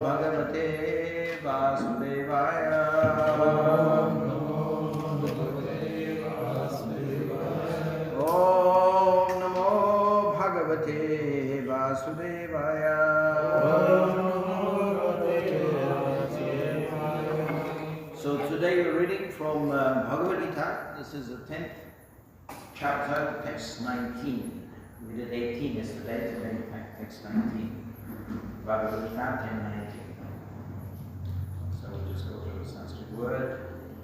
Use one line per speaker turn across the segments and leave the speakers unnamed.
Bhagavate Vasudevaya. Om Namo Bhagavate Vasudevaya. So today we're reading from Bhagavad Gita. This is the 10th chapter, text 19. We did 18 yesterday, today text 19. Bhagavad Gita 10:19. So we'll just go through the Sanskrit word.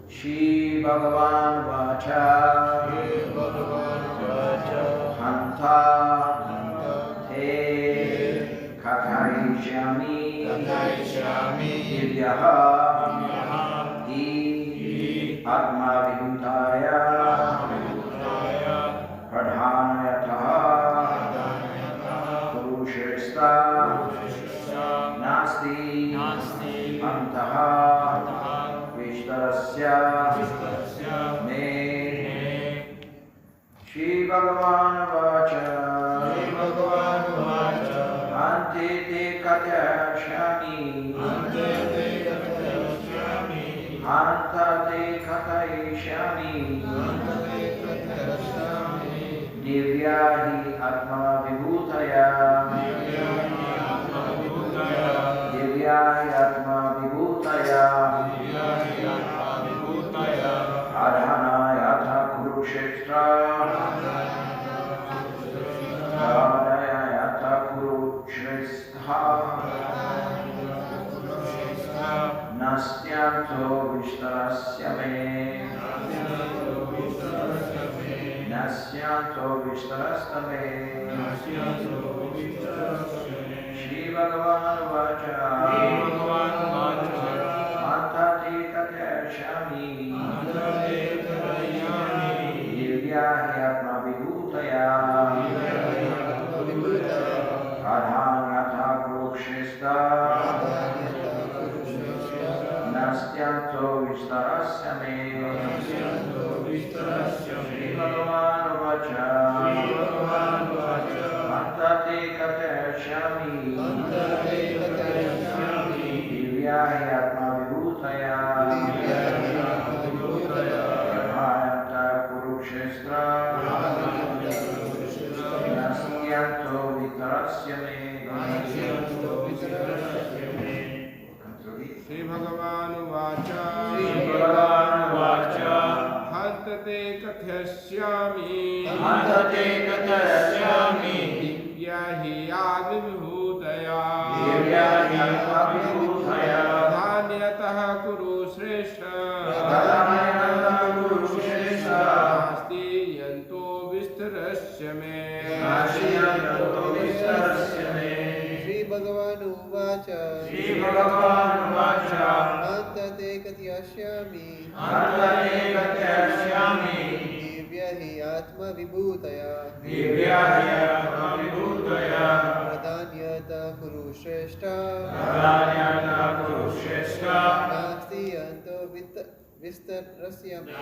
Shri Bhagavan Vacha Hanta Te Kathayishyami Divyaha Di Atma Vibhutaya Pradhanayataha Purushesta Nasti Antaha Vishtarasya Me Shri Bhagavan Vacha Ante Te Katyashyami Anta Te Katyashyami Divyahi Atma Vibhutaya Divyahi Atma Vibhutaya Adhanayatha Kurukshetra Adhanayatha Kurukshetra Nastyanto Vishtarasya Me Nastyanto Vishtarasya Me Shri Bhagavan Vacha Anta Te Katyashyami Divyahi Atma Vibhutaya Adhanayatha Kurukshesta Nastyanto Vishtarasya Me Shri Bhagavan Vacha Anta Te Katyashyami Divyahi Atma Vibhutaya Adhanayatha Kurukshestra Nastyanto Vishtarasya Me.
Shri Bhagavan Vacha Hantate Kathyashyami Divyahi Advibhutaya Adhanayataha Kuru Shrestha Nasti Yanto Vistarasya Me Shri Bhagavan Vacha Antate Katyashyami Divyahi Atma Vibhutaya Pradhanyata Kuru Shrestha Nasti Yanto Vistarasya Me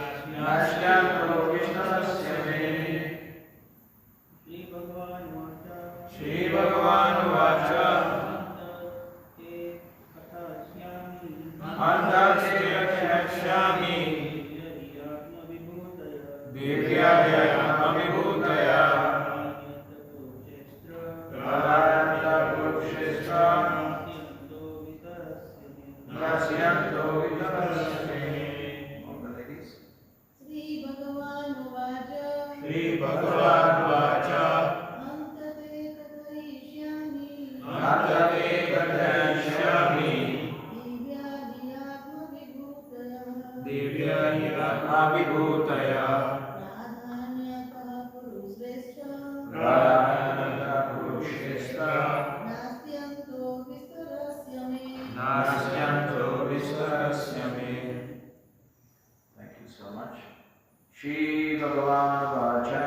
Shri Bhagavan Vacha Anta Te Katyashyami Divyahi Atma Vibhutaya Pradhanayatha Kurukshestra Nastyanto Vishtarasya Me. All the ladies.
Shri Bhagavan Vacha Anta Te Katyashyami Divyahi Atma Vibhutaya Pradhanayatha Kurukshestra Nastyanto Vistarasya Me. Thank you so much. Shri Bhagavan Vacha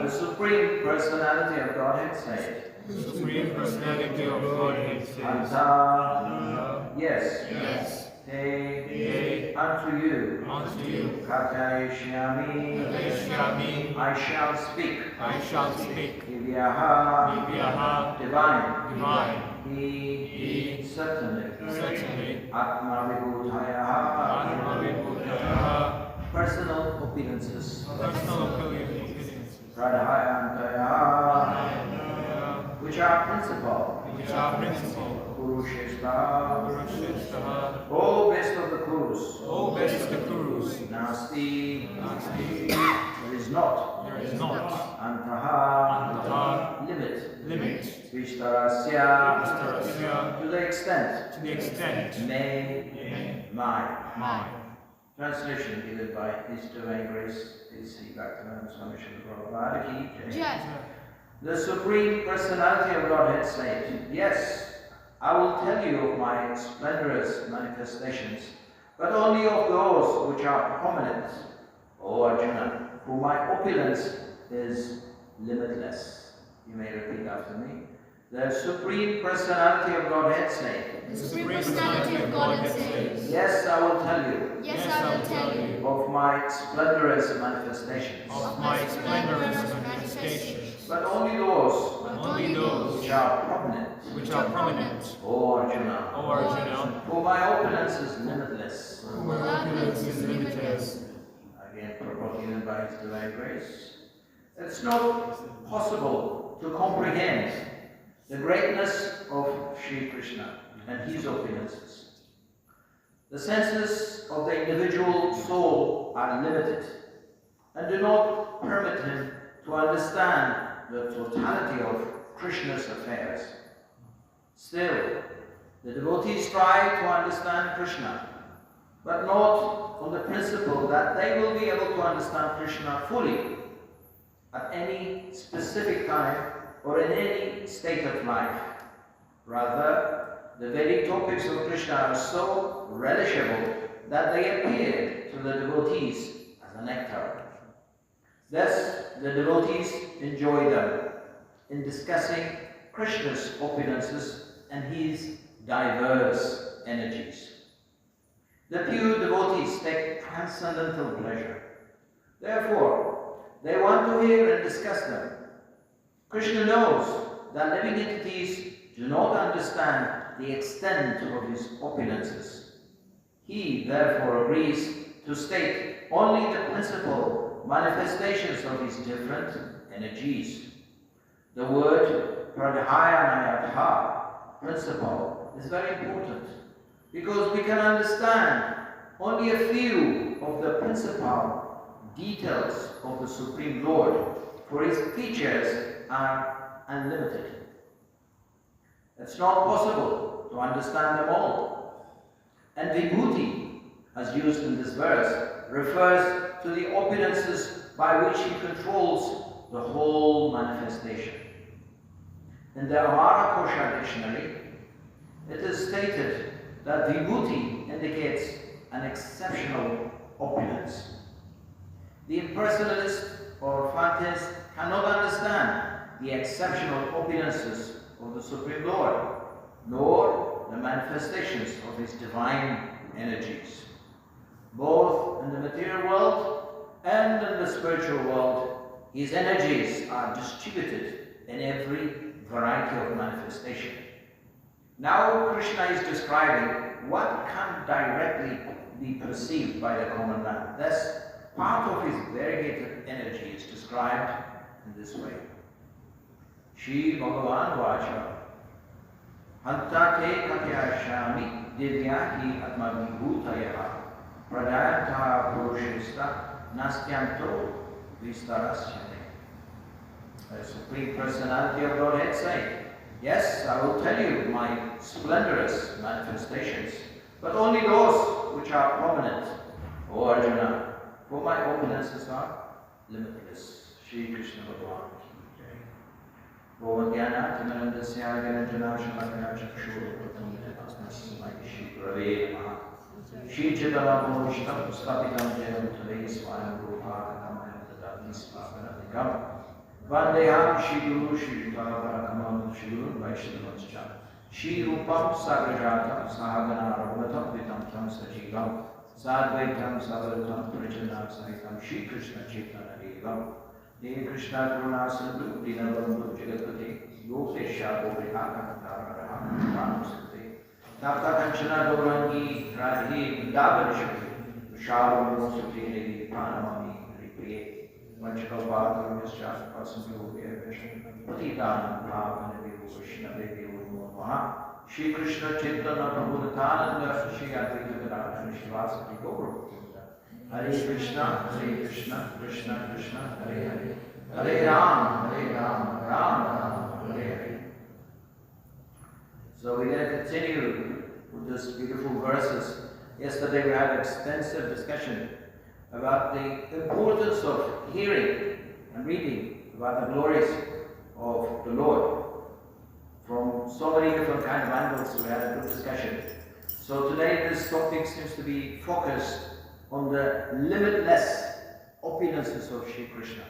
The Supreme Personality of Godhead says Anta Yes Te unto you Katyashyami I shall speak Divyaha divine
He certainly
Atma Vibhutaya,
personal opulences,
personal opinions,
Pradhayantaya, which are principal, Kurusheshta, O best of the Kurus, Nasti, there is not, Antaha, limit, Vishtarasya, to the extent, may, my. Translation given by His Divine Grace, Sri Bhaktivinoda Swami Srila Prabhupada Ki Jai. The Supreme Personality of Godhead said, yes, I will tell you of my splendorous manifestations, but only of those which are prominent, O Arjuna, for my opulence is limitless. You may repeat after me. The Supreme Personality of Godhead said, yes, I will tell you of my splendorous manifestations, but only those which are prominent, O Arjuna, for my opulence is limitless. Again, Prabhupada given by His Divine Grace. It's not possible to comprehend the greatness of Sri Krishna and His opulences. The senses of the individual soul are limited and do not permit him to understand the totality of Krishna's affairs. Still, the devotees try to understand Krishna, but not on the principle that they will be able to understand Krishna fully at any specific time or in any state of life. Rather, the very topics of Krishna are so relishable that they appear to the devotees as a nectar. Thus, the devotees enjoy them in discussing Krishna's opulences and His diverse energies. The pure devotees take transcendental pleasure. Therefore, they want to hear and discuss them. Krishna knows that living entities do not understand the extent of His opulences. He therefore agrees to state only the principal manifestations of His different energies. The word pradhayanayatha, principle, is very important because we can understand only a few of the principal details of the Supreme Lord, for His features are unlimited. It's not possible to understand them all. And Vibhuti, as used in this verse, refers to the opulences by which He controls the whole manifestation. In the Mahaprashad Dictionary, it is stated that Vibhuti indicates an exceptional opulence. The impersonalist or fantast cannot understand the exceptional opulences of the Supreme Lord, nor the manifestations of His divine energies. Both in the material world and in the spiritual world, His energies are distributed in every variety of manifestation. Now Krishna is describing what can directly be perceived by the common man. Thus, part of His variegated energy is described in this way. Shri Bhagavan Vacha Hantate Katyashami Divyahi Atma Vibhutaya Pradayanta Purushista Nastyanto Vistarasyane. The Supreme Personality of Godhead saying, yes, I will tell you my splendorous manifestations, but only those which are prominent, O Arjuna, for my opulences are limitless. Shri Krishna Bhagavan. Om Jnana Timirandasya Gyananjana Shalakaya Chakshuru Asmasmai Shri Prave Namaha. Shri Chidamam Shtam Stapitam Jayam Tadei Swayam Rupa Katamaya Tadati Svapanatikam. Vandeham Shri Guru Shri Tavarakam Shri Guru Vaishnavascha. Shri Rupam Sagrajatam Sahagana Raghuvatam Vitam Tam Sajigam. Sadvaitam Savaratam Prijana Sahitam Shri Krishna Chaitanya Devam. Krishna Karuna Sindhu Dinabandhu Jagatpati Gopesha Gopika Kantaraham Pranamsati. Tapta Kanchana Gaurangi Radhi Vrindavan Shakti. Vishal Mosati Devi Pranamami Ripriye. Vanchakavada Vyascha Pasanto Vyavishnu. Patitan Bhavana Vivu Krishna Devi Maha. Shri Krishna Chaitanya Prabhu Nityananda Shri Advaita Gadadhara Shivasati Gaura. Hare Krishna, Krishna Krishna, Hare Hare. Hare Ram, Ram Ram, Hare Hare. So we're going to continue with these beautiful verses. Yesterday we had extensive discussion about the importance of hearing and reading about the glories of the Lord. From so many different kind of angles, we had a good discussion. So today this topic seems to be focused on the limitless opulences of Shri Krishna.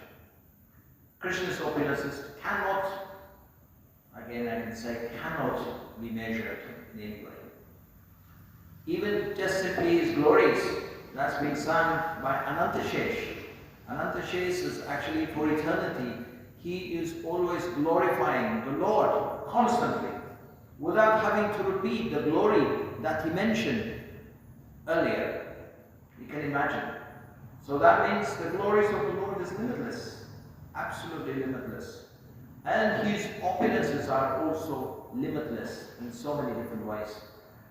Krishna's opulences cannot, again I can say, cannot be measured in any way. Even just simply his glories, that's been sung by Anantashesh. Anantashesh is actually for eternity. He is always glorifying the Lord constantly, without having to repeat the glory that he mentioned earlier. You can imagine. So that means the glories of the Lord is limitless, absolutely limitless. And his opulences are also limitless in so many different ways.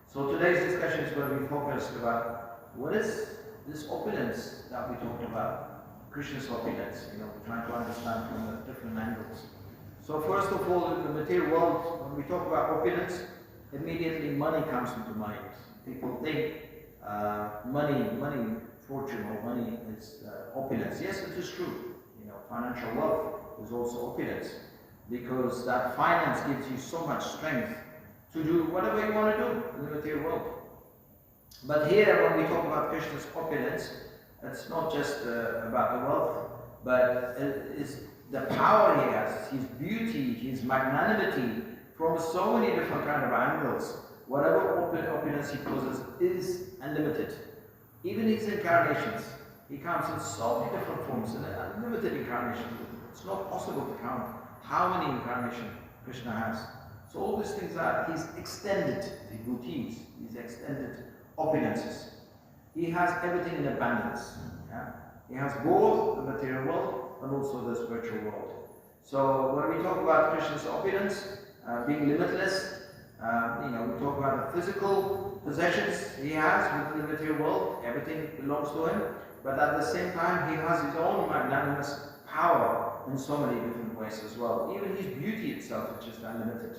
So today's discussion is going to be focused about what is this opulence that we talked about. Krishna's opulence, trying to understand from the different angles. So first of all, in the material world, when we talk about opulence, immediately money comes into mind. People think money, fortune or money is opulence. Yes, it is true. Financial wealth is also opulence, because that finance gives you so much strength to do whatever you want to do in the material world. But here, when we talk about Krishna's opulence, it's not just about the wealth, but it's the power he has, his beauty, his magnanimity, from so many different kind of angles. Whatever opulence he possesses is unlimited. Even his incarnations, he comes in so many different forms, in unlimited incarnations. It's not possible to count how many incarnations Krishna has. So all these things are his extended devotees, his extended opulences. He has everything in abundance. Yeah? He has both the material world and also the spiritual world. So when we talk about Krishna's opulence, being limitless, we talk about the physical possessions he has within the material world, everything belongs to him, but at the same time he has his own magnanimous power in so many different ways as well. Even his beauty itself, which is unlimited.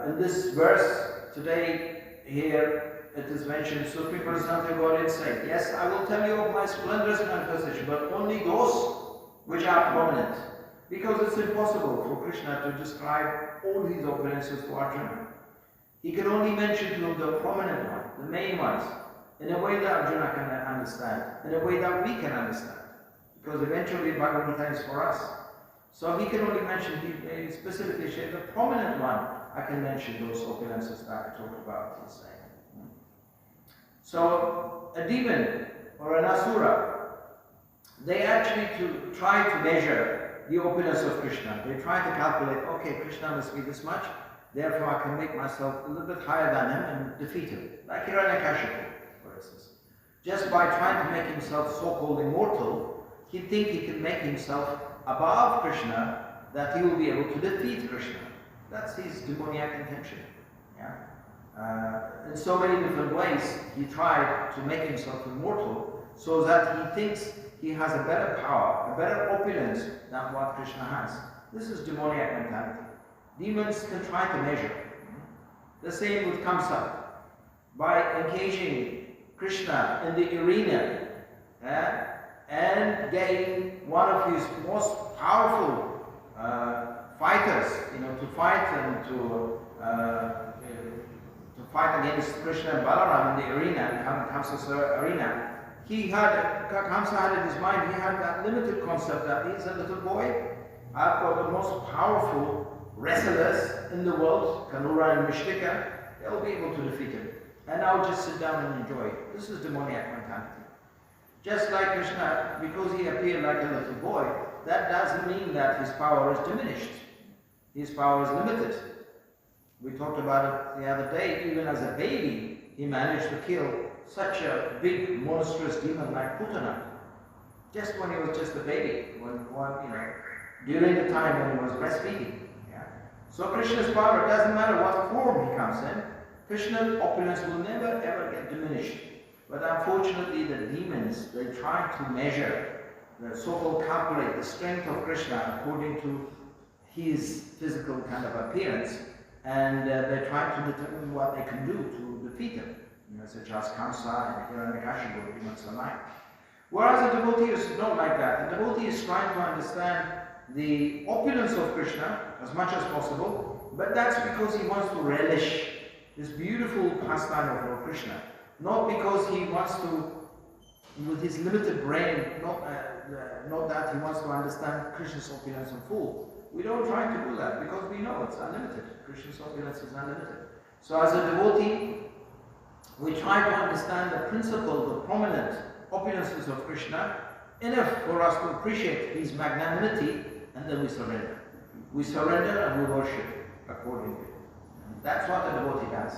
In this verse today, here it is mentioned, Supreme Personality of Godhead said, yes, I will tell you of my splendorous manifestation, but only those which are prominent. Because it's impossible for Krishna to describe all his opulences to Arjuna. He can only mention to him the prominent ones, the main ones, in a way that Arjuna can understand, in a way that we can understand. Because eventually Bhagavad Gita is for us. So he can only mention, he specifically said, the prominent one, I can mention those opulences that I talked about, he's saying. So a demon or an asura, they actually try to measure the opulence of Krishna. They try to calculate, okay, Krishna must be this much, therefore I can make myself a little bit higher than him and defeat him. Like Hiranyakashipu, for instance. Just by trying to make himself so-called immortal, he thinks he can make himself above Krishna, that he will be able to defeat Krishna. That's his demoniac intention. Yeah? In so many different ways, he tried to make himself immortal, so that he thinks he has a better power, a better opulence than what Krishna has. This is demoniac mentality. Demons can try to measure. The same with Kamsa. By engaging Krishna in the arena and getting one of his most powerful fighters, to fight and to fight against Krishna and Balaram in the arena, in Kamsa's arena. Kamsa had in his mind, he had that limited concept that he's a little boy. I've got the most powerful wrestlers in the world, Kanura and Mishtika, they'll be able to defeat him. And I'll just sit down and enjoy. This is demoniac mentality. Just like Krishna, because he appeared like a little boy, that doesn't mean that his power is diminished. his power is limited. We talked about it the other day. Even as a baby, he managed to kill such a big, monstrous demon like Putana. Just when he was just a baby, during the time when he was breastfeeding. Yeah? So Krishna's power, it doesn't matter what form he comes in, Krishna's opulence will never ever get diminished. But unfortunately, the demons, they try to measure, the so-called calculate the strength of Krishna according to his physical kind of appearance, and they try to determine what they can do to defeat him. Such as Kamsa and Hiranyakashipu, demons alike. Whereas a devotee is not like that. A devotee is trying to understand the opulence of Krishna as much as possible, but that's because he wants to relish this beautiful pastime of Lord Krishna. Not because he wants to, with his limited brain, not that he wants to understand Krishna's opulence in full. We don't try to do that because we know it's unlimited. Krishna's opulence is unlimited. So as a devotee, we try to understand the principle, the prominent opulences of Krishna, enough for us to appreciate his magnanimity, and then we surrender. We surrender and we worship accordingly. That's what a devotee does.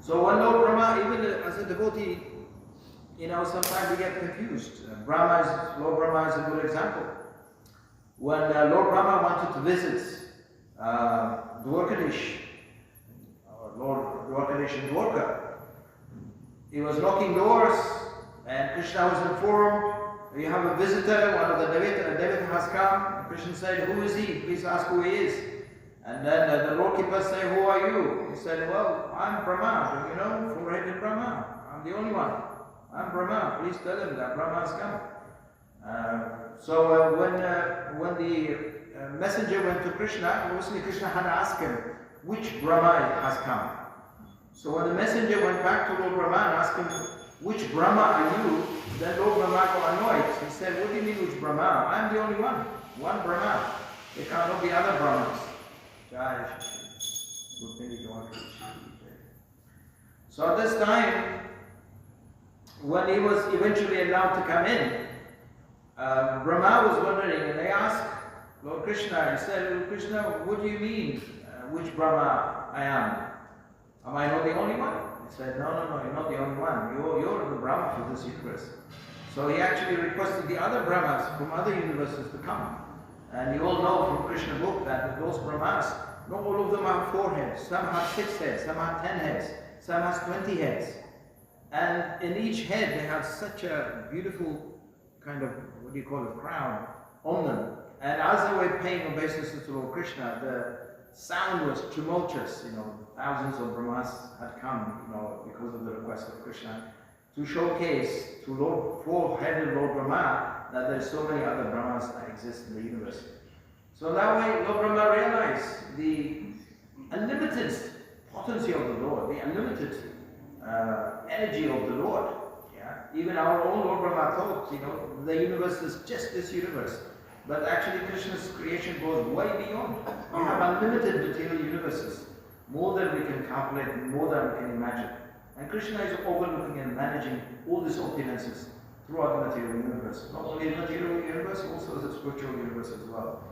So when Lord Brahma, even as a devotee, sometimes we get confused. Lord Brahma is a good example. When Lord Brahma wanted to visit Dwarkadish, or Lord Dwarkadish in Dwarka, he was knocking doors, and Krishna was informed, you have a visitor, one of the Devata has come. Krishna said, who is he? Please ask who he is. And then the doorkeeper said, who are you? He said, well, I'm Brahma, four-headed Brahma. I'm the only one. I'm Brahma. Please tell him that Brahma has come. So when the messenger went to Krishna, obviously Krishna had asked him, which Brahma has come? So when the messenger went back to Lord Brahma and asked him, which Brahma are you? Then Lord Brahma got annoyed. He said, what do you mean which Brahma? I'm the only one Brahma. There cannot be other Brahmas. So at this time, when he was eventually allowed to come in, Brahma was wondering, and they asked Lord Krishna, he said, Lord Krishna, what do you mean, which Brahma I am? Am I not the only one? He said, no, you're not the only one. You're the Brahma for this universe. So he actually requested the other Brahmas from other universes to come. And you all know from Krishna book that those Brahmas, not all of them have 4 heads. Some have 6 heads, some have 10 heads, some have 20 heads. And in each head they have such a beautiful kind of, crown on them. And as they were paying obeisances to Lord Krishna, the sound was tumultuous. Thousands of Brahmas had come, because of the request of Krishna, to showcase to four-headed Lord Brahma that there are so many other Brahmas that exist in the universe. So that way, Lord Brahma realized the unlimited potency of the Lord, the unlimited energy of the Lord. Yeah? Even our own Lord Brahma thought, the universe is just this universe. But actually, Krishna's creation goes way beyond. We have unlimited material universes, more than we can calculate, more than we can imagine. And Krishna is overlooking and managing all these opulences throughout the material universe. Not only the material universe, also the spiritual universe as well.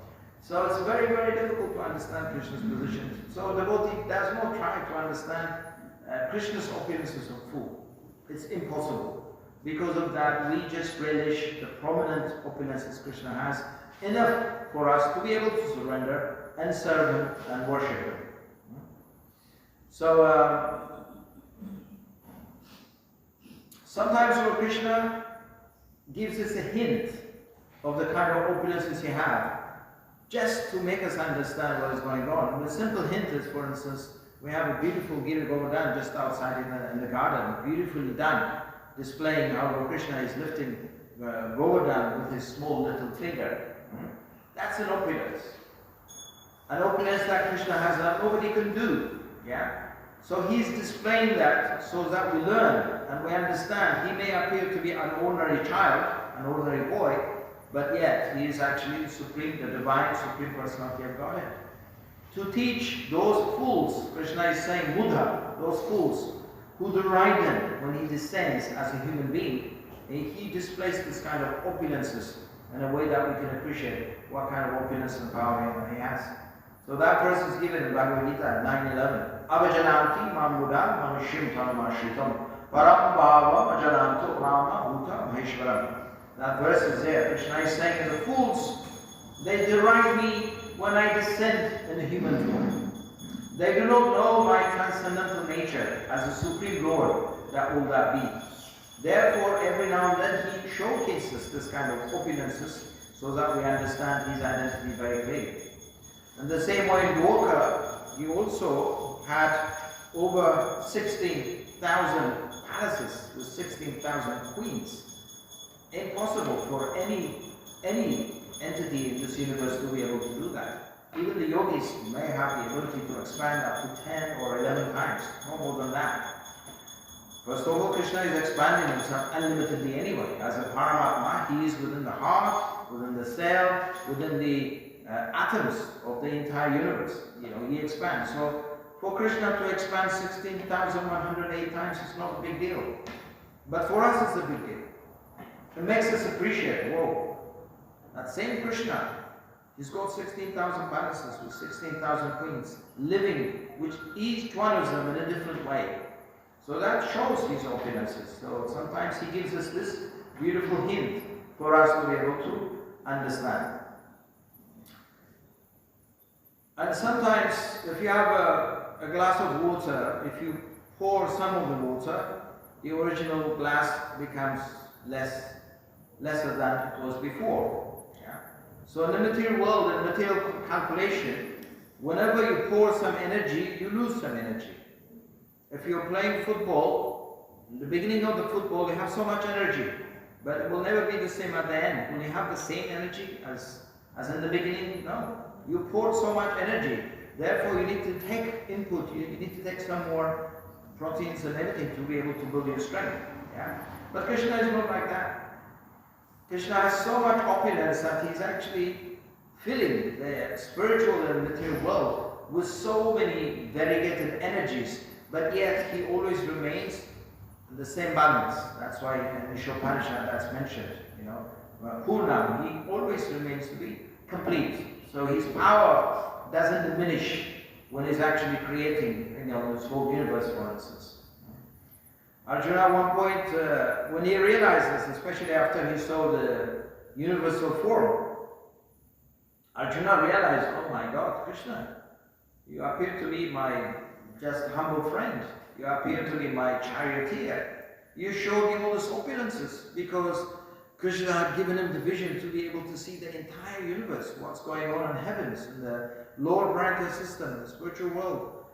So it's very, very difficult to understand Krishna's position. So the devotee does not try to understand Krishna's opulences in full. It's impossible. Because of that, we just relish the prominent opulences Krishna has, enough for us to be able to surrender and serve him and worship him. So sometimes Lord Krishna gives us a hint of the kind of opulences he has, just to make us understand what is going on. And the simple hint is, for instance, we have a beautiful Giri Govardhan just outside in the garden, beautifully done, displaying how Lord Krishna is lifting Govardhan with his small little finger. That's an opulence. An opulence that Krishna has that nobody can do. Yeah? So he's displaying that so that we learn and we understand. He may appear to be an ordinary child, an ordinary boy, but yet he is actually the supreme, the divine, supreme personality of Godhead. To teach those fools, Krishna is saying, Buddha, those fools who deride him when he descends as a human being, he displays this kind of opulences in a way that we can appreciate what kind of opulence and power he has. So that verse is given in Bhagavad Gita 9:11. Avajananti mamuda manushim tanamashritam param bhava ajananto rama bhuta maheshwaram. That verse is there. Krishna is saying, the fools, they deride me when I descend in a human form. They do not know my transcendental nature as a supreme Lord that will that be. Therefore, every now and then he showcases this kind of opulences so that we understand his identity very clearly. In the same way, in Dwarka, he also had over 16,000 palaces with 16,000 queens. Impossible for any entity in this universe to be able to do that. Even the yogis may have the ability to expand up to 10 or 11 times, no more than that. First of all, Krishna is expanding himself unlimitedly anyway. As a Paramatma, he is within the heart, within the cell, within the atoms of the entire universe. He expands. So for Krishna to expand 16,108 times is not a big deal. But for us it's a big deal. It makes us appreciate, whoa, that same Krishna, he's got 16,000 palaces with 16,000 queens, living, which each one of them in a different way. So that shows his opulences. So sometimes he gives us this beautiful hint for us to be able to understand. And sometimes if you have a glass of water, if you pour some of the water, the original glass becomes lesser than it was before. Yeah? So in the material world, in material calculation, whenever you pour some energy, you lose some energy. If you're playing football, in the beginning of the football you have so much energy, but it will never be the same at the end. Will you have the same energy as in the beginning? No. You poured so much energy, therefore you need to take input, you need to take some more proteins and everything to be able to build your strength. Yeah? But Krishna is not like that. Krishna has so much opulence that he's actually filling the spiritual and material world with so many variegated energies, but yet he always remains in the same balance. That's why in the Upanishad that's mentioned, Purnam, he always remains to be complete. So his power doesn't diminish when he's actually creating, this whole universe, for instance. Arjuna at one point, when he realizes, especially after he saw the universal form, Arjuna realized, oh my God, Krishna, you appear to be my just humble friend. You appear to be my charioteer. You showed me all these opulences because Krishna had given him the vision to be able to see the entire universe, what's going on in heavens, in the lower planetary system, the spiritual world.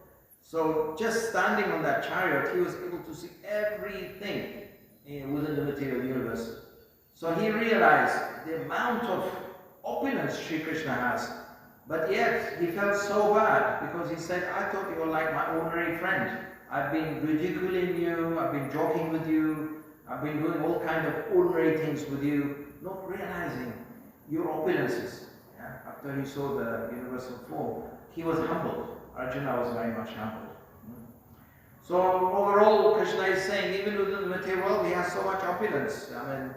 So just standing on that chariot, he was able to see everything within the material universe. So he realized the amount of opulence Sri Krishna has, but yet he felt so bad because he said, I thought you were like my ordinary friend. I've been ridiculing you, I've been joking with you, I've been doing all kinds of ordinary things with you, not realizing your opulences. Yeah? After he saw the universal form, he was humbled. Arjuna was very much humbled. So overall, Krishna is saying, even within the material world, he has so much opulence. I mean,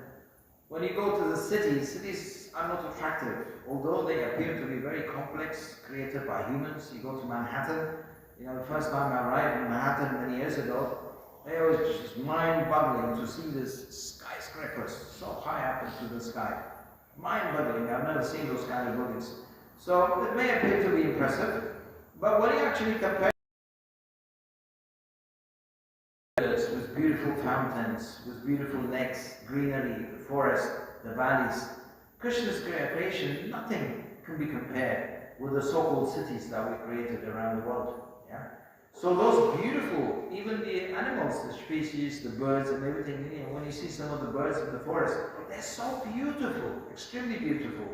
when you go to the cities are not attractive, although they appear to be very complex, created by humans. You go to Manhattan, the first time I arrived in Manhattan many years ago, it was just mind-boggling to see these skyscrapers so high up into the sky. Mind-boggling, I've never seen those kind of buildings. So it may appear to be impressive, but when you actually compare with beautiful fountains, with beautiful lakes, greenery, the forest, the valleys, Krishna's creation, nothing can be compared with the so-called cities that we created around the world. Yeah? So those beautiful, even the animals, the species, the birds and everything, when you see some of the birds in the forest, they're so beautiful, extremely beautiful.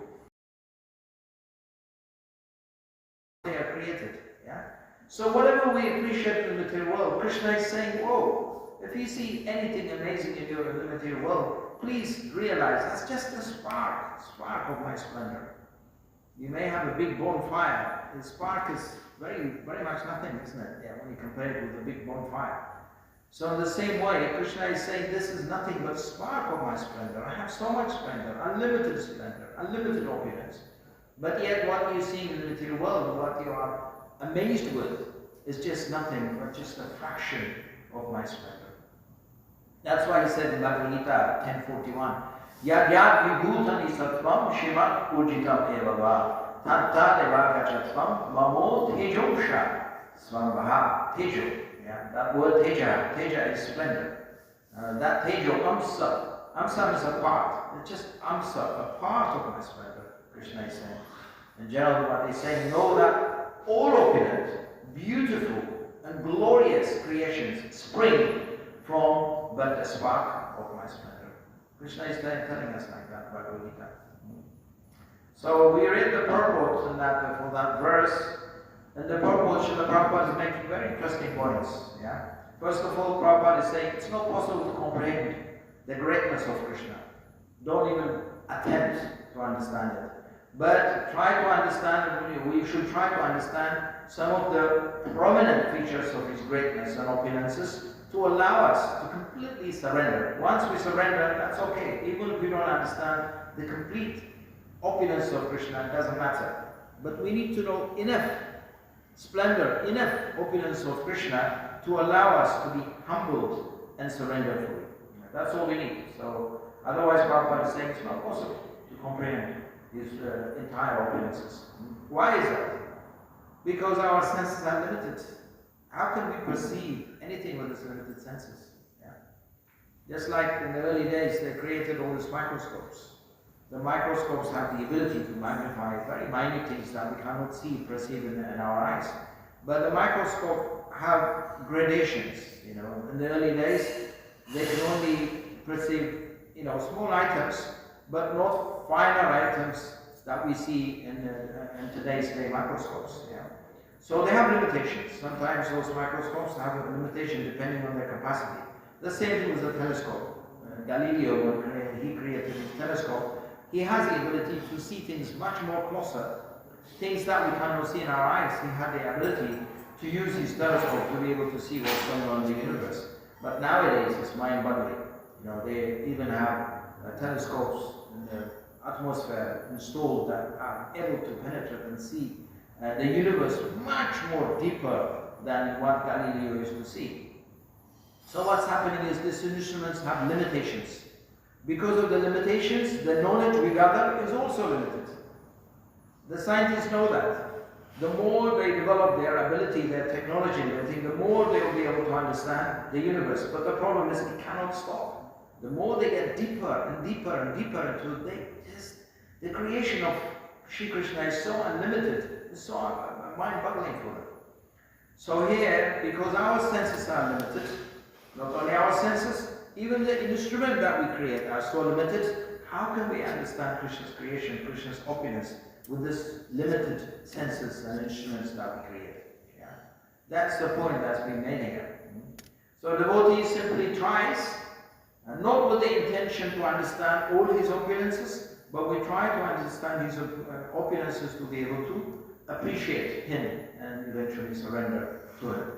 They are created. Yeah? So whatever we appreciate in the material world, Krishna is saying, whoa, if you see anything amazing in the material world, please realize that's just a spark of my splendor. You may have a big bonfire. The spark is very, very much nothing, isn't it? Yeah, when you compare it with a big bonfire. So in the same way, Krishna is saying this is nothing but spark of my splendor. I have so much splendor, unlimited opulence. But yet what you see in the material world, what you are amazed with, is just nothing but just a fraction of my splendor. That's why he said in Bhagavad Gita 10:41, Yad yad vibhutani sattvam shivat ujitam evava tatta deva gachatvam mamo tejosha svambaha tejo. Yeah, that word teja is splendor. That tejo, amsa is a part. It's just amsa, a part of my splendor, Krishna is saying. In general, what he's saying, know that all opulent, beautiful, and glorious creations spring from but a spark of my splendor. Krishna is telling us like that, Bhagavad Gita. So we read the purport in that, for that verse, and the purport, Srila Prabhupada is making very interesting points. Yeah? First of all, Prabhupada is saying it's not possible to comprehend the greatness of Krishna. Don't even attempt to understand it. But try to understand, we should try to understand some of the prominent features of his greatness and opulences to allow us to completely surrender. Once we surrender, that's okay. Even if we don't understand the complete opulence of Krishna, it doesn't matter. But we need to know enough splendor, enough opulence of Krishna to allow us to be humbled and surrender fully. That's all we need. So otherwise Prabhupada is saying it's not possible to comprehend his entire opulences. Why is that? Because our senses are limited. How can we perceive anything with these limited senses? Yeah? Just like in the early days, they created all these microscopes. The microscopes have the ability to magnify very minute things that we cannot see, perceive in our eyes. But the microscope have gradations. In the early days, they can only perceive, small items, but not finer items that we see in today's day microscopes. Yeah? So they have limitations. Sometimes those microscopes have a limitation depending on their capacity. The same thing with the telescope. Galileo, when he created his telescope, he has the ability to see things much more closer, things that we cannot see in our eyes. He had the ability to use his telescope to be able to see what's going on in the universe. But nowadays it's mind-boggling. They even have telescopes in the atmosphere installed that are able to penetrate and see the universe much more deeper than what Galileo used to see. So what's happening is these instruments have limitations. Because of the limitations, the knowledge we gather is also limited. The scientists know that. The more they develop their ability, their technology and everything, the more they will be able to understand the universe. But the problem is it cannot stop. The more they get deeper and deeper and deeper into the creation of Shri Krishna is so unlimited, it's so mind-boggling for them. So here, because our senses are limited, not only our senses, even the instrument that we create are so limited, how can we understand Krishna's creation, Krishna's opulence, with this limited senses and instruments that we create? Yeah? That's the point that's been made here. So devotee simply tries, and not with the intention to understand all his opulences, but we try to understand his opulences to be able to appreciate him and eventually surrender to him.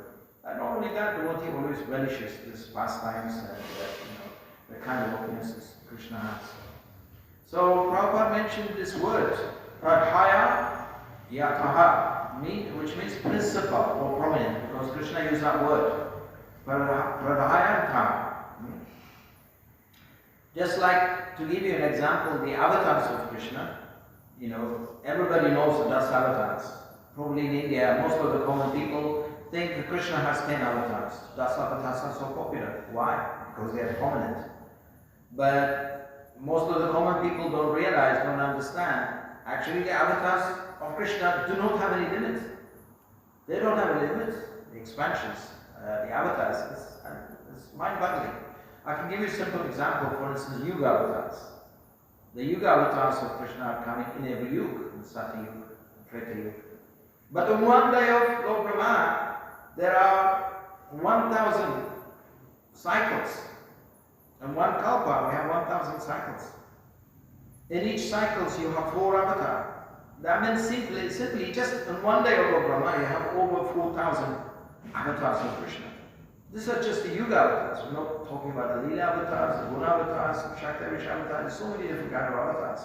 And not only that, devotee always relishes these pastimes and the kind of opulences Krishna has. So Prabhupada mentioned this word, pradhaya yataha, which means principal or prominent, because Krishna used that word. Pradhaya yataha. Just like, to give you an example, the avatars of Krishna, everybody knows the 10 avatars. Probably in India, most of the common people think that Krishna has 10 avatars. 10 avatars are so popular. Why? Because they are prominent. But most of the common people don't realize, don't understand, actually the avatars of Krishna do not have any limit. They don't have a limit. The expansions, the avatars, it's mind-boggling. I can give you a simple example, for instance, Yuga avatars. The Yuga avatars of Krishna are coming in every Yuga, in Sati Yuga, Treta Yuga. But on one day of Lord Brahma, there are 1,000 cycles. In one kalpa, we have 1,000 cycles. In each cycles, you have 4 avatars. That means simply, just in one day of Lord Brahma, you have over 4,000 avatars of Krishna. These are just the Yuga avatars. We're not talking about the Leela avatars, the Guna avatars, the Shaktavish avatars. There's so many different kinds of avatars.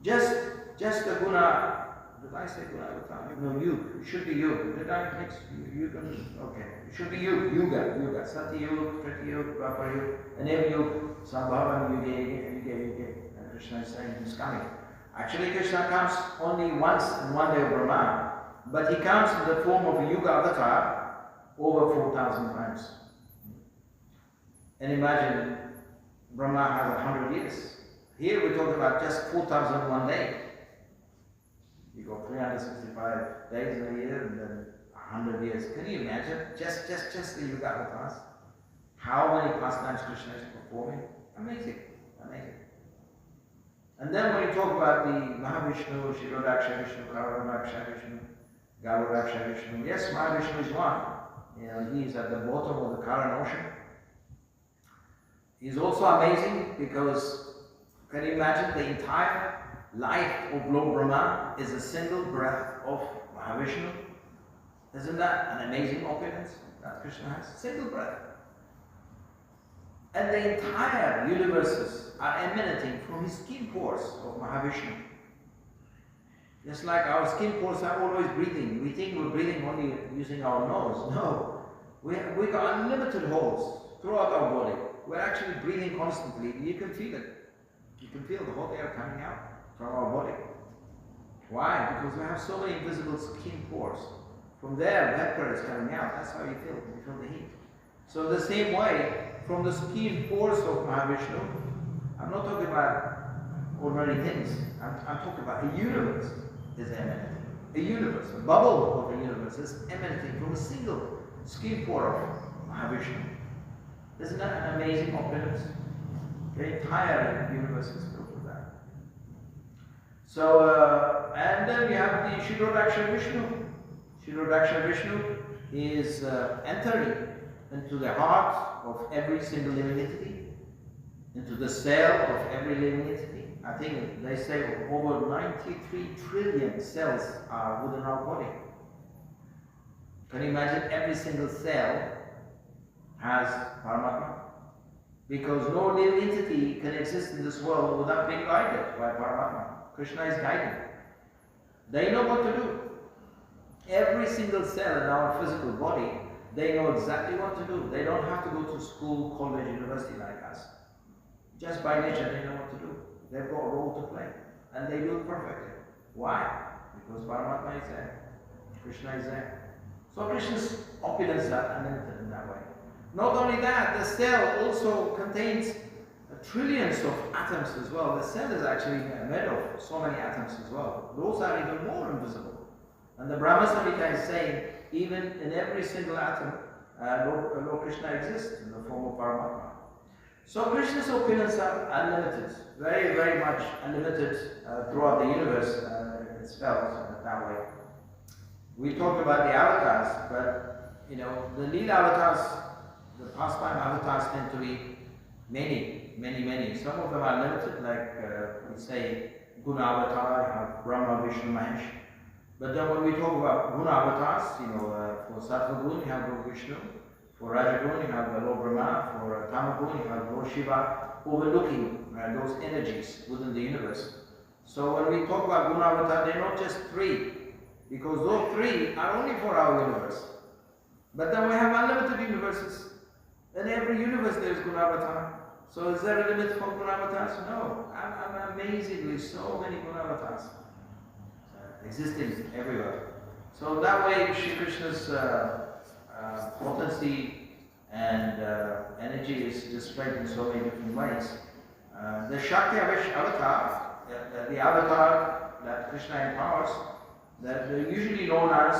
Just just the guna. Did I say guna avatar? No, you. It should be you. Did I mix? You can. Okay. It should be you. Yuga. Sati Yuga, Triti Yuga, Dwapara Yuga, and every Yuga. Sambhavam Yuga. And Krishna is saying he's coming. Actually, Krishna comes only once in one day of Brahma, but he comes in the form of a Yuga avatar over 4,000 times. And imagine, Brahma has 100 years. Here we talk about just 4,001 day. You got 365 days in a year and then 100 years. Can you imagine? Just the Yuga avatars. How many pastimes Krishna is performing? Amazing. And then when you talk about the Mahavishnu, Shirodaksha Vishnu, Karavaksha Vishnu, Gaudaksha Vishnu, yes, Mahavishnu is one. He is at the bottom of the Karan ocean. He is also amazing because, can you imagine, the entire life of Lord Brahma is a single breath of Mahavishnu? Isn't that an amazing opulence that Krishna has? Single breath. And the entire universes are emanating from his skin pores of Mahavishnu. Just like our skin pores are always breathing. We think we're breathing only using our nose. No. We got unlimited holes throughout our body. We're actually breathing constantly. You can feel it. You can feel the hot air coming out from our body. Why? Because we have so many invisible skin pores. From there, vapor is coming out. That's how you feel. You feel the heat. So the same way, from the skin pores of Mahavishnu, I'm not talking about ordinary things. I'm talking about a universe is emanating. A universe, a bubble of a universe is emanating from a single skin pore of Mahavishnu. Isn't that an amazing opulence? The entire universe is built with that. So, and then we have the Shirodaksha Vishnu. Shirodaksha Vishnu is entering into the heart of every single living entity, into the cell of every living entity. I think they say over 93 trillion cells are within our body. Can you imagine every single cell has Paramatma? Because no living entity can exist in this world without being guided by Paramatma. Krishna is guiding. They know what to do. Every single cell in our physical body, they know exactly what to do. They don't have to go to school, college, university like us. Just by nature, they know what to do. They've got a role to play. And they do it perfectly. Why? Because Paramatma is there. Krishna is there. So Krishna's opulence are unlimited in that way. Not only that, the cell also contains trillions of atoms as well. The cell is actually made of so many atoms as well. Those are even more invisible. And the Brahma Samhita is saying, even in every single atom, Lord Krishna exists in the form of Paramatma. So Krishna's opulence are unlimited, very, very much unlimited throughout the universe. It's felt that way. We talked about the avatars, but the lead avatars, the pastime avatars tend to be many. Some of them are limited, like we say Guna avatar, you have Brahma, Vishnu, Mahesh. But then when we talk about Guna avatars, for Sattva Gun you have Lord Vishnu, for Rajagun you have Lord Brahma, for Tamagun you have Lord Shiva, overlooking those energies within the universe. So when we talk about Guna avatar, they're not just three, because those three are only for our universe. But then we have unlimited universes. In every universe there is Guna avatar. So is there a limit for Guna avatars? No. Amazingly, so many Guna avatars existing everywhere. So that way, Shri Krishna's potency and energy is displayed in so many different ways. The Shakti avatar, the avatar that Krishna empowers, that they're usually known as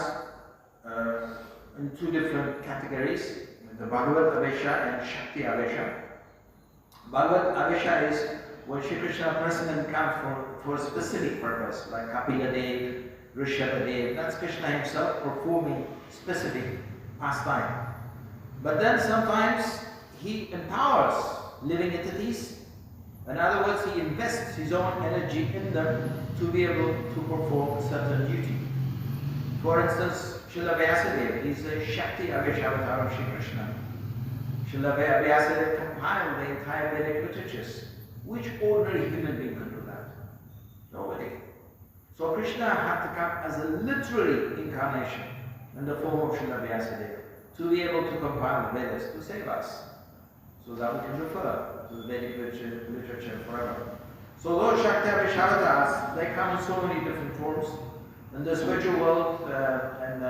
in two different categories, the Bhagavad Avesha and Shakti Avesha. Bhagavad Avesha is when Shri Krishna personally comes for a specific purpose, like Kapila Dev, Rishabha Dev. That's Krishna himself performing specific pastime. But then sometimes he empowers living entities. In other words, he invests his own energy in them to be able to perform a certain duty. For instance, Srila Vyasadeva, he's a Shakti Avesha avatar of Shri Krishna. Srila Vyasadeva compiled the entire Vedic literatures. Which ordinary human being could do that? Nobody. So Krishna had to come as a literary incarnation in the form of Srila Vyasadeva to be able to compile the Vedas to save us, so that we can refer to the Vedic literature forever. So those Shakti Vishavatars, they come in so many different forms. In the spiritual world, and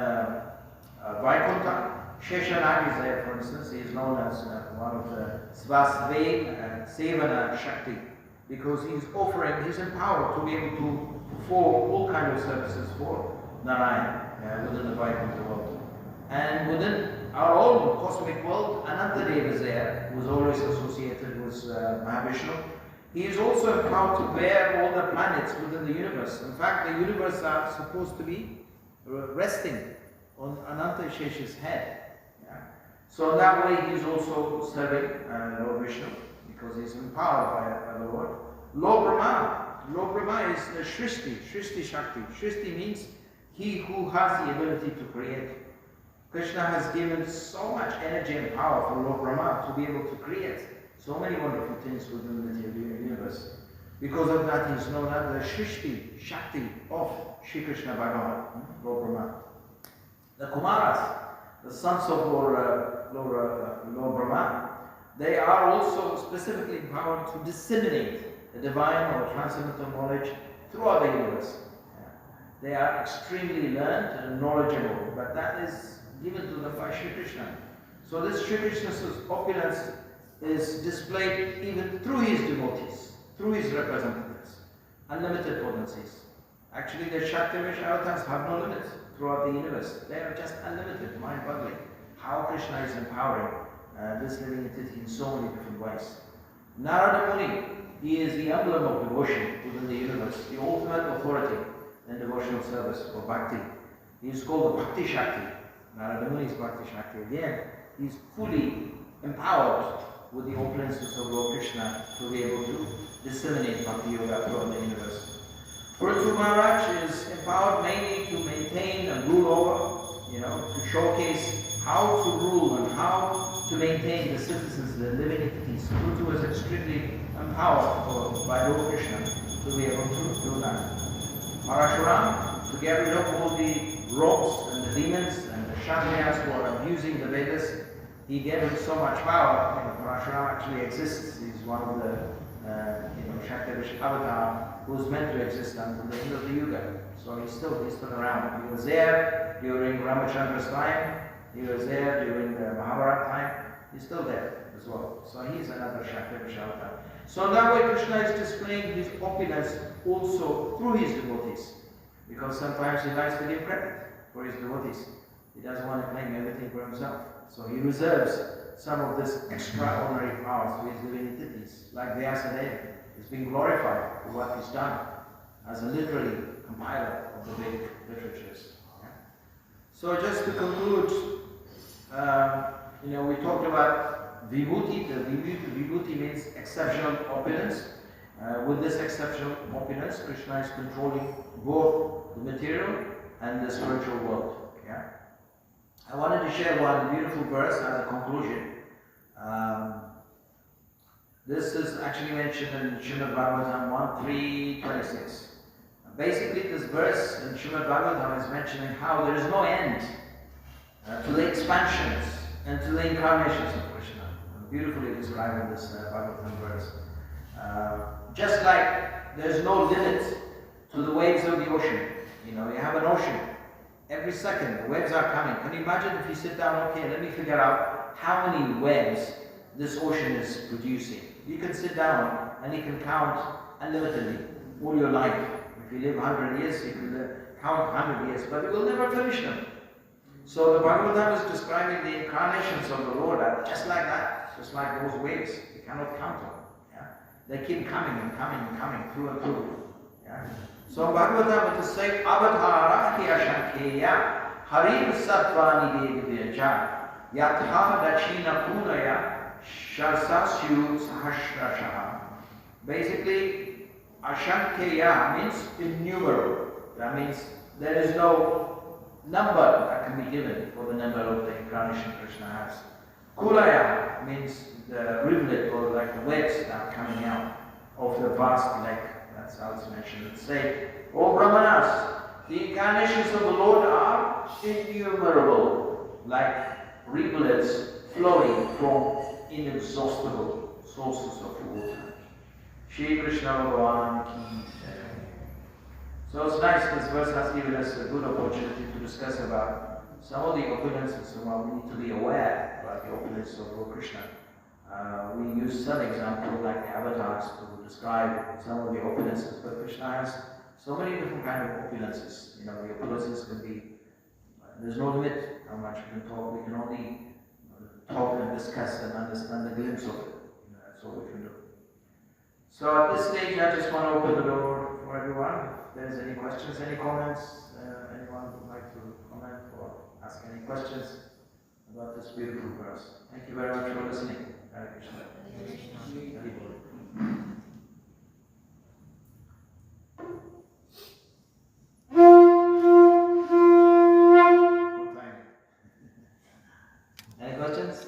Vaikuntha, Sheshanag is there, for instance. He is known as one of the Sevana Shakti, because he is offering, he is empowered to be able to perform all kinds of services for Narayan within the Vaikuntha world. And within our own cosmic world, Anantadeva is there, who is always associated with Mahavishnu. He is also empowered to bear all the planets within the universe. In fact, the universe are supposed to be resting on Ananta Shesha's head. Yeah? So in that way, he is also serving Lord Vishnu, because he is empowered by the Lord. Lord Brahma is the Shrishti Shakti. Shrishti means he who has the ability to create. Krishna has given so much energy and power for Lord Brahma to be able to create so many wonderful things within the material universe. Because of that, he is known as the Shrishti Shakti of Shri Krishna Bhagavan, Lord Brahma. The Kumaras, the sons of Lord Brahma, they are also specifically empowered to disseminate the divine or transcendental knowledge throughout the universe. They are extremely learned and knowledgeable, but that is given to them by Shri Krishna. So this Shri Krishna's opulence is displayed even through his devotees, through his representatives, unlimited potencies. Actually, the Shaktivish avatars have no limits throughout the universe. They are just unlimited, mind-boggling. How Krishna is empowering this living entity in so many different ways. Narada Muni, he is the emblem of devotion within the universe, the ultimate authority in devotional service or bhakti. He is called the Bhakti Shakti. Narada Muni is Bhakti Shakti. Again, he is fully empowered with the opulences of Lord Krishna to be able to disseminate Bhakti Yoga throughout the universe. Prithu Maharaj is empowered mainly to maintain and rule over, to showcase how to rule and how to maintain the citizens, the living entities. Prithu is extremely empowered by Lord Krishna to be able to do that. Parashuram, to get rid of all the rogues and the demons and the Kshatriyas who are abusing the Vedas, he gave him so much power. Parashuram actually exists. He's one of the Shaktivish avatar who is meant to exist until the end of the Yuga. So he's still around. He was there during Ramachandra's time. He was there during the Mahabharata time. He's still there as well. So he's another Shaktivish avatar. So in that way, Krishna is displaying his opulence also through his devotees, because sometimes he likes to give credit for his devotees. He doesn't want to claim everything for himself. So he reserves some of this extraordinary powers to his living entities, like Vyasadeva is being glorified for what he's done as a literary compiler of the Vedic literatures. Yeah? So just to conclude, we talked about Vibhuti. The Vibhuti means exceptional opulence. With this exceptional opulence, Krishna is controlling both the material and the spiritual world. Yeah? I wanted to share one beautiful verse as a conclusion. This is actually mentioned in Srimad Bhagavatam 1.3.26. Basically, this verse in Srimad Bhagavatam is mentioning how there is no end to the expansions and to the incarnations of Krishna. Beautifully described in this Bhagavatam verse. Just like there is no limit to the waves of the ocean. You have an ocean. Every second, the waves are coming. Can you imagine if you sit down, okay, let me figure out how many waves this ocean is producing. You can sit down and you can count unlimitedly all your life. If you live 100 years, you can count 100 years, but you will never finish them. So the Bhagavatam is describing the incarnations of the Lord just like that, just like those waves. You cannot count them. Yeah? They keep coming and coming and coming through and through. Yeah? So Bhagavatam it is saying, Avatara Hyashankeya Harim Sattvani Devidya Yatha Dachina Punaya Shasasyu Sahasrashaha. Basically, Ashankeya means innumerable. That means there is no number that can be given for the number of the incarnation Krishna has. Kulaya means the rivulet or like the waves that are coming out of the vast lake. That's how it's mentioned. It's say, O Brahmanas, the incarnations of the Lord are innumerable, like rivulets flowing from inexhaustible sources of water. Shri Krishna Bhagavan ki jai. So it's nice, this verse has given us a good opportunity to discuss about some of the opulences. So we need to be aware about the opulence of Lord Krishna. We use some example like the avatars to describe some of the opulences, but Krishna has so many different kind of opulences. You know, the opulences can be, there's no limit how much we can talk. We can only talk and discuss and understand the glimpse of it. You know, that's all we can do. So at this stage, I just want to open the door for everyone. If there's any questions, any comments, anyone would like to comment or ask any questions about this beautiful verse. Thank you very much for listening. Hare Krishna. Hare Krishna. Any questions?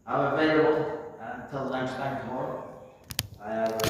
I'm available until lunchtime tomorrow. I have